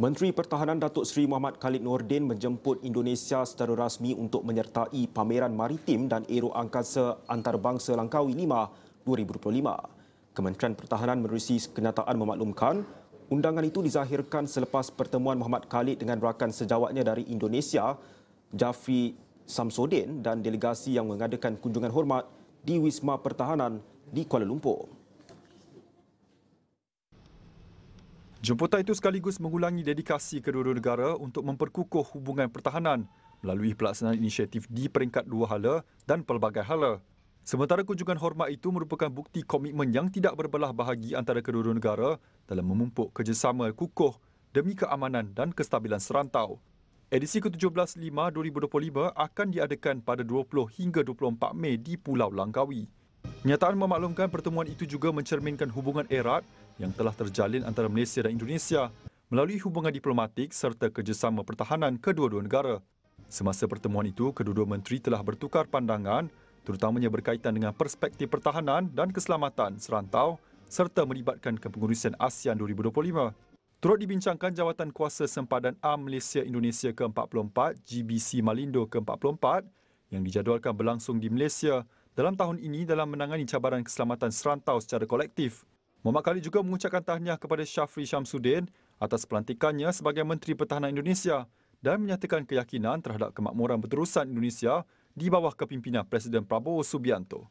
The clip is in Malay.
Menteri Pertahanan Datuk Seri Muhammad Khalid Nordin menjemput Indonesia secara rasmi untuk menyertai Pameran Maritim dan Aero Angkasa Antarabangsa Langkawi 5 2025. Kementerian Pertahanan menerusi kenyataan memaklumkan undangan itu dizahirkan selepas pertemuan Muhammad Khalid dengan rakan sejawatnya dari Indonesia, Jafri Samsudin, dan delegasi yang mengadakan kunjungan hormat di Wisma Pertahanan di Kuala Lumpur. Jemputan itu sekaligus mengulangi dedikasi kedua-dua negara untuk memperkukuh hubungan pertahanan melalui pelaksanaan inisiatif di peringkat dua hala dan pelbagai hala. Sementara kunjungan hormat itu merupakan bukti komitmen yang tidak berbelah bahagi antara kedua-dua negara dalam memupuk kerjasama kukuh demi keamanan dan kestabilan serantau. Edisi ke-17 5 2025 akan diadakan pada 20 hingga 24 Mei di Pulau Langkawi. Kenyataan memaklumkan pertemuan itu juga mencerminkan hubungan erat yang telah terjalin antara Malaysia dan Indonesia melalui hubungan diplomatik serta kerjasama pertahanan kedua-dua negara. Semasa pertemuan itu, kedua-dua menteri telah bertukar pandangan terutamanya berkaitan dengan perspektif pertahanan dan keselamatan serantau serta melibatkan kepengurusan ASEAN 2025. Turut dibincangkan jawatan kuasa sempadan AM Malaysia-Indonesia ke-44 GBC Malindo ke-44 yang dijadualkan berlangsung di Malaysia dalam tahun ini dalam menangani cabaran keselamatan serantau secara kolektif. Muhammad Khalid juga mengucapkan tahniah kepada Jafri Samsudin atas pelantikannya sebagai Menteri Pertahanan Indonesia dan menyatakan keyakinan terhadap kemakmuran berterusan Indonesia di bawah kepimpinan Presiden Prabowo Subianto.